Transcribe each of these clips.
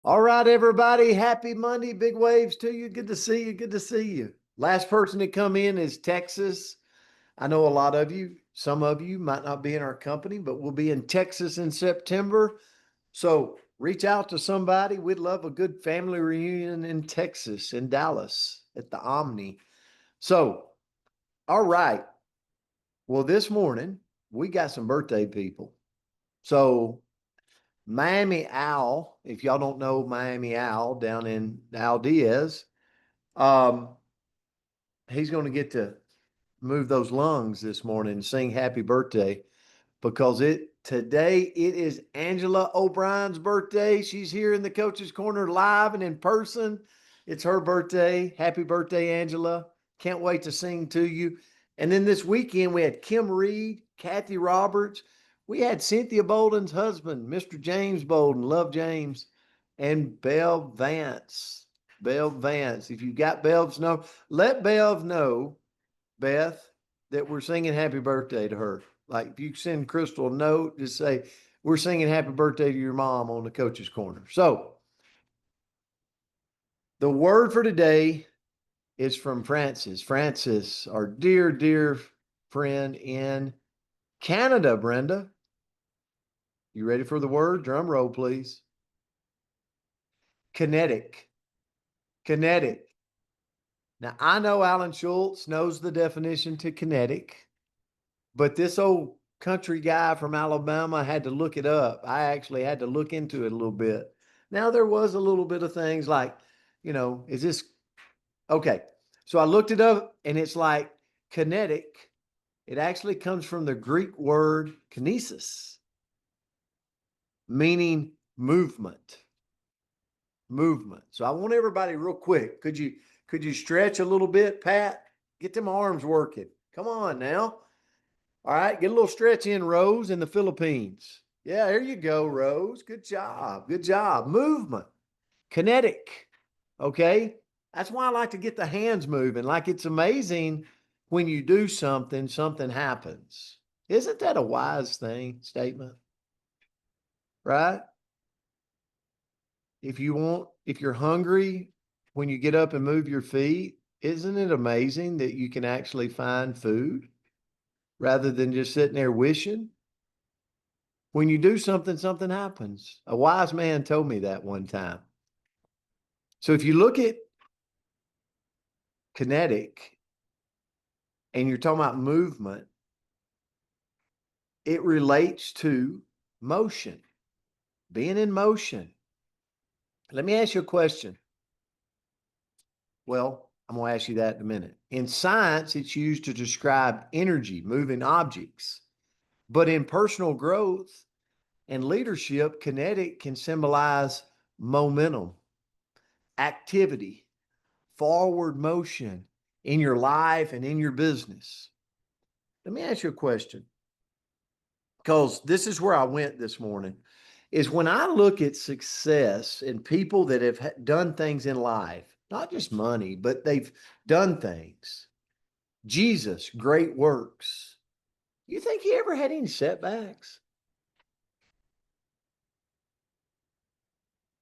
All right, everybody. Happy Monday. Big waves to you. Good to see you. Good to see you. Last person to come in is Texas. I know a lot of you, some of you might not be in our company, but we'll be in Texas in September. So reach out to somebody. We'd love a good family reunion in Texas, in Dallas at the Omni. So, all right. Well, this morning we got some birthday people. So Miami Al, if y'all don't know Miami Al down in Al Diaz, um, he's going to get to move those lungs this morning and sing happy birthday because today it is Angela O'Brien's birthday. She's here in the coach's corner live and in person. It's her birthday. Happy birthday, Angela. Can't wait to sing to you. And then this weekend we had Kim Reed, Kathy Roberts. We had Cynthia Bolden's husband, Mr. James Bolden, love James, and Bev Vance. Bev Vance. If you got Bev's number, let Bev know, Beth, that we're singing happy birthday to her. Like if you send Crystal a note, just say, we're singing happy birthday to your mom on the coach's corner. So the word for today is from Francis. Francis, our dear, dear friend in Canada, Brenda. You ready for the word? Drum roll, please. Kinetic. Kinetic. Now, I know Alan Schultz knows the definition to kinetic, but this old country guy from Alabama had to look it up. I actually had to look into it a little bit. Now, there was a little bit of things like, is this okay? So I looked it up and it's like kinetic. It actually comes from the Greek word kinesis, meaning movement. Movement. So I want everybody real quick. Could you stretch a little bit, Pat? Get them arms working. Come on now. All right, get a little stretch in, Rose, in the Philippines. Yeah, there you go, Rose. Good job. Good job. Movement. Kinetic. Okay. That's why I like to get the hands moving. Like it's amazing when you do something, something happens. Isn't that a wise statement? Right? If you're hungry, when you get up and move your feet, isn't it amazing that you can actually find food rather than just sitting there wishing? When you do something, something happens. A wise man told me that one time. So if you look at kinetic and you're talking about movement, it relates to motion, being in motion. Let me ask you a question. Well, I'm going to ask you that in a minute. In science, it's used to describe energy, moving objects. But in personal growth and leadership, kinetic can symbolize momentum, activity, forward motion in your life and in your business. Let me ask you a question, because this is where I went this morning, is when I look at success and people that have done things in life, not just money, but they've done things. Jesus, great works. You think he ever had any setbacks?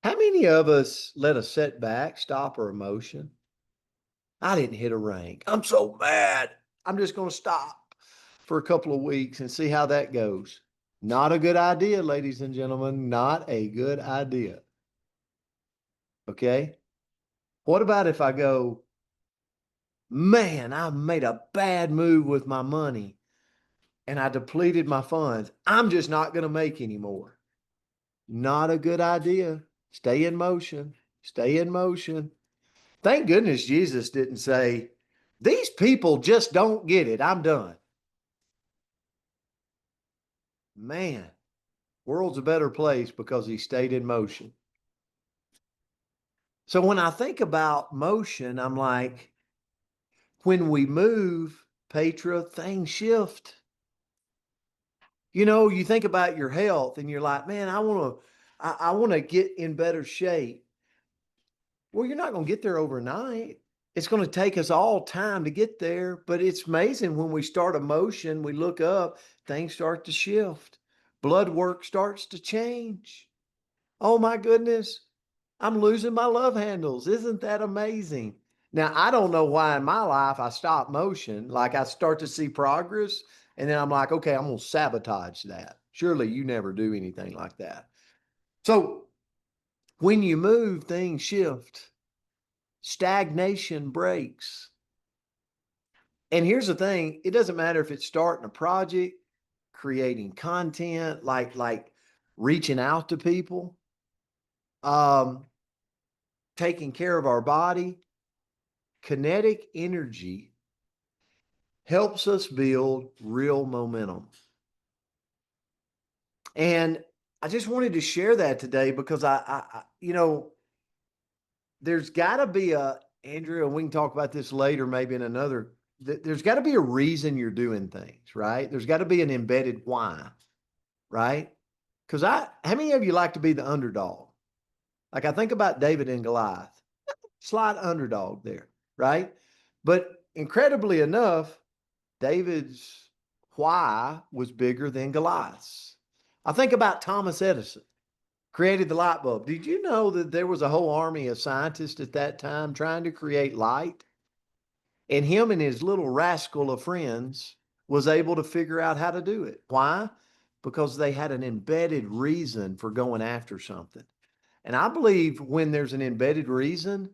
How many of us let a setback stop our emotion? I didn't hit a rank. I'm so mad. I'm just going to stop for a couple of weeks and see how that goes. Not a good idea, ladies and gentlemen. Not a good idea. Okay. What about if I go, man, I made a bad move with my money and I depleted my funds. I'm just not going to make any more. Not a good idea. Stay in motion. Stay in motion. Thank goodness Jesus didn't say, these people just don't get it. I'm done. Man, world's a better place because he stayed in motion. So when I think about motion, I'm like, when we move, Petra, things shift. You think about your health and you're like, man, I want to get in better shape. Well, you're not going to get there overnight. It's going to take us all time to get there, but it's amazing when we start a motion, we look up, things start to shift. Blood work starts to change. Oh my goodness. I'm losing my love handles. Isn't that amazing? Now, I don't know why in my life I stop motion. Like I start to see progress and then I'm like, okay, I'm going to sabotage that. Surely you never do anything like that. So when you move, things shift. Stagnation breaks. And here's the thing, it doesn't matter if it's starting a project, creating content, like reaching out to people, um, taking care of our body. Kinetic energy helps us build real momentum. And I just wanted to share that today because there's got to be Andrew, and we can talk about this later, maybe in another, there's got to be a reason you're doing things, right? There's got to be an embedded why, right? Because how many of you like to be the underdog? Like I think about David and Goliath, slight underdog there, right? But incredibly enough, David's why was bigger than Goliath's. I think about Thomas Edison, created the light bulb. Did you know that there was a whole army of scientists at that time trying to create light? And him and his little rascal of friends was able to figure out how to do it. Why? Because they had an embedded reason for going after something. And I believe when there's an embedded reason,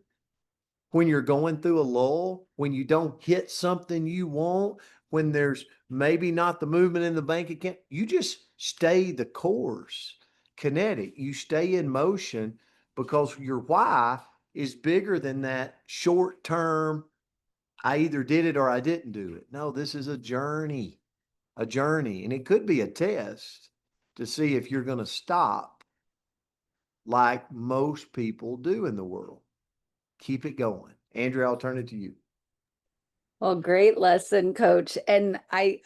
when you're going through a lull, when you don't hit something you want, when there's maybe not the movement in the bank account, you just stay the course. Kinetic, you stay in motion because your why is bigger than that short term, I either did it or I didn't do it. No, this is a journey. And it could be a test to see if you're going to stop like most people do in the world. Keep it going. Andrew, I'll turn it to you. Well, great lesson, coach. And I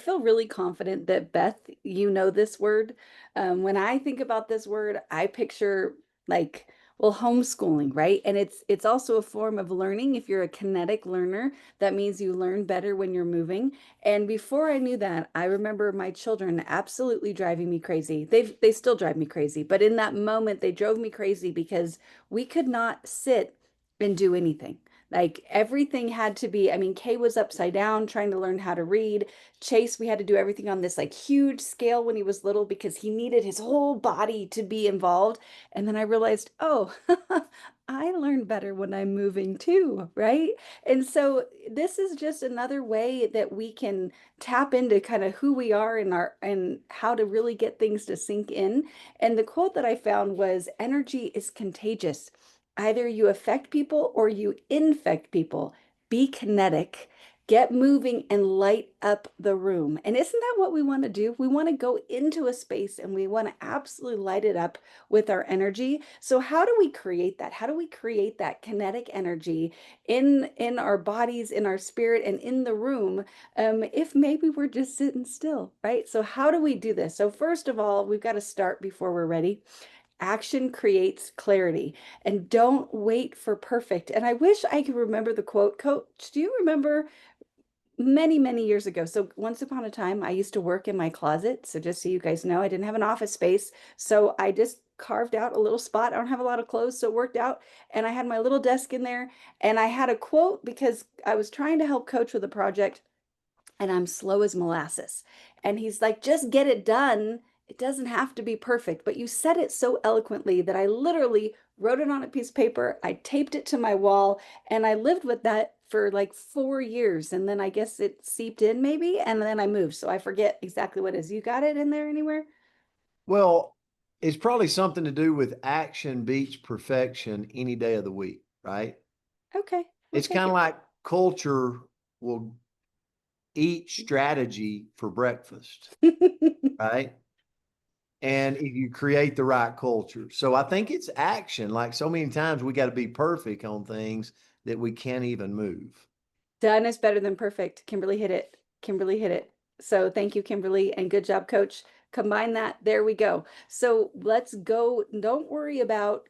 feel really confident that Beth, you know this word. When I think about this word, I picture like, well, homeschooling, right? And it's also a form of learning. If you're a kinetic learner, that means you learn better when you're moving. And before I knew that, I remember my children absolutely driving me crazy. They still drive me crazy, but in that moment, they drove me crazy because we could not sit and do anything. Like everything had to be, I mean, Kay was upside down trying to learn how to read. Chase, we had to do everything on this like huge scale when he was little because he needed his whole body to be involved. And then I realized, oh, I learn better when I'm moving too, right? And so this is just another way that we can tap into kind of who we are and how to really get things to sink in. And the quote that I found was energy is contagious. Either you affect people or you infect people. Be kinetic, get moving, and light up the room. And isn't that what we want to do? We want to go into a space and we want to absolutely light it up with our energy. So how do we create that? How do we create that kinetic energy in our bodies, in our spirit, and in the room? If maybe we're just sitting still, right? So how do we do this? So first of all, we've got to start before we're ready. Action creates clarity, and don't wait for perfect. And I wish I could remember the quote. Coach, do you remember many, many years ago? So once upon a time, I used to work in my closet. So just so you guys know, I didn't have an office space. So I just carved out a little spot. I don't have a lot of clothes, so it worked out. And I had my little desk in there, and I had a quote because I was trying to help coach with a project and I'm slow as molasses. And he's like, just get it done. It doesn't have to be perfect. But you said it so eloquently that I literally wrote it on a piece of paper. I taped it to my wall and I lived with that for like 4 years. And then I guess it seeped in maybe. And then I moved. So I forget exactly what it is. You got it in there anywhere? Well, it's probably something to do with action beats perfection any day of the week, right? Okay. We'll It's take kind of it. like culture will eat strategy for breakfast, right? And if you create the right culture. So I think it's action. Like so many times we got to be perfect on things that we can't even move. Done is better than perfect. Kimberly hit it. Kimberly hit it. So thank you, Kimberly, and good job, coach. Combine that, there we go. So let's go. Don't worry about,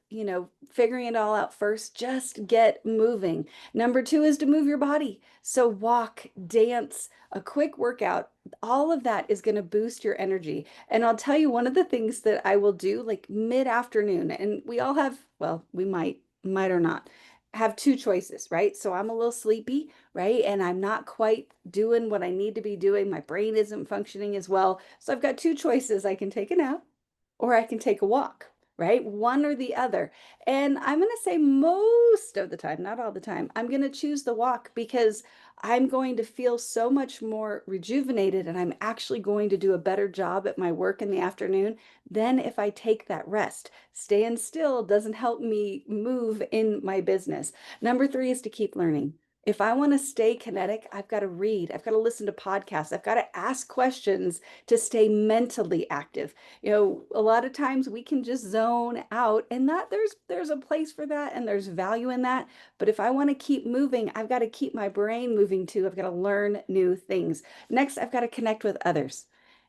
figuring it all out first. Just get moving. Number two is to move your body. So walk, dance, a quick workout, all of that is going to boost your energy. And I'll tell you one of the things that I will do like mid-afternoon, and we all have, well, we might or not have two choices, right? So I'm a little sleepy, right? And I'm not quite doing what I need to be doing. My brain isn't functioning as well. So I've got two choices. I can take a nap or I can take a walk, right? One or the other. And I'm going to say most of the time, not all the time, I'm going to choose the walk because I'm going to feel so much more rejuvenated and I'm actually going to do a better job at my work in the afternoon than if I take that rest. Staying still doesn't help me move in my business. Number three is to keep learning. If I want to stay kinetic, I've got to read, I've got to listen to podcasts, I've got to ask questions to stay mentally active. A lot of times we can just zone out, and that there's a place for that and there's value in that. But if I want to keep moving, I've got to keep my brain moving too. I've got to learn new things. Next, I've got to connect with others.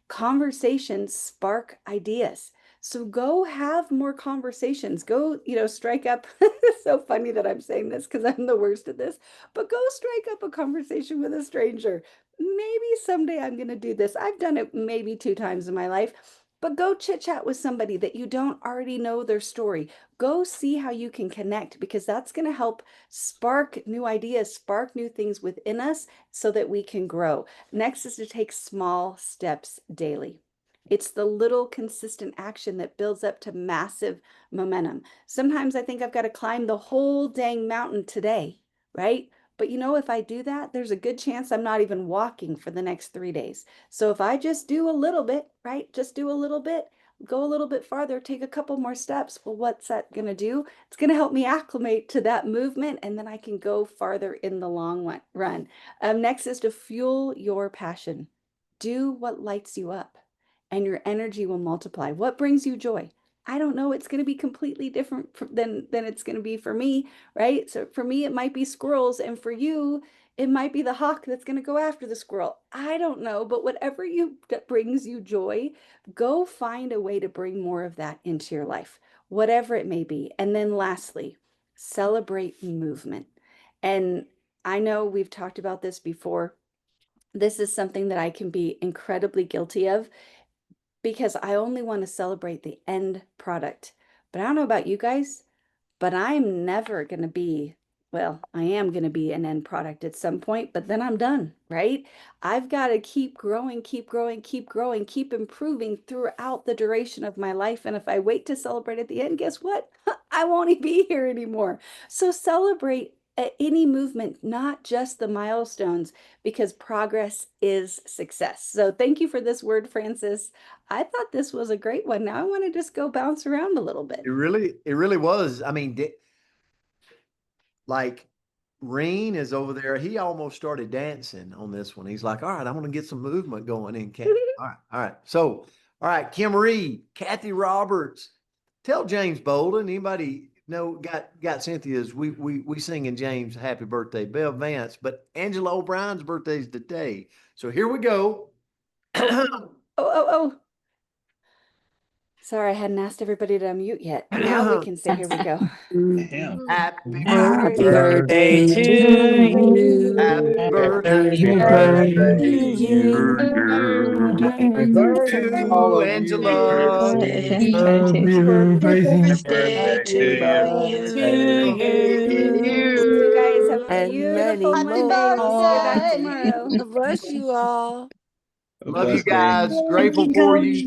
Conversations spark ideas. So go have more conversations. Go, strike up. It's so funny that I'm saying this because I'm the worst at this, but go strike up a conversation with a stranger. Maybe someday I'm going to do this. I've done it maybe 2 times in my life, but go chit chat with somebody that you don't already know their story. Go see how you can connect because that's going to help spark new ideas, spark new things within us so that we can grow. Next is to take small steps daily. It's the little consistent action that builds up to massive momentum. Sometimes I think I've got to climb the whole dang mountain today, right? But if I do that, there's a good chance I'm not even walking for the next 3 days. So if I just do a little bit, right? Just do a little bit, go a little bit farther, take a couple more steps. Well, what's that going to do? It's going to help me acclimate to that movement, and then I can go farther in the long run. Next is to fuel your passion. Do what lights you up, and your energy will multiply. What brings you joy? I don't know. It's going to be completely different than it's going to be for me, right? So for me, it might be squirrels, and for you, it might be the hawk that's going to go after the squirrel. I don't know, but whatever that brings you joy, go find a way to bring more of that into your life, whatever it may be. And then lastly, celebrate movement. And I know we've talked about this before. This is something that I can be incredibly guilty of because I only want to celebrate the end product. But I don't know about you guys, but I'm never going to be, well, I am going to be an end product at some point, but then I'm done, right? I've got to keep growing, keep growing, keep growing, keep improving throughout the duration of my life. And if I wait to celebrate at the end, guess what? I won't be here anymore. So celebrate any movement, not just the milestones, because progress is success. So thank you for this word, Francis. I thought this was a great one. Now I want to just go bounce around a little bit. It really was. I mean, like Reen is over there. He almost started dancing on this one. He's like, all right, I want to get some movement going in, Cat. All right, all right. So, all right, Kim Reed, Kathy Roberts, tell James Bolden. Anybody know got Cynthia's? We singing James happy birthday, Bev Vance, but Angela O'Brien's birthday's today. So here we go. Oh, oh. Sorry, I hadn't asked everybody to unmute yet. Now we can say, here we go. Happy Happy birthday birthday to to you. Happy you. birthday Happy to birthday to you. you. Happy birthday, all To of Happy you. Angela. birthday Happy to birthday to you. You guys have a you. And many beautiful Happy Monday. We'll see you back more. birthday. tomorrow. God bless you all. Love you guys. Grateful you, for Coach. you.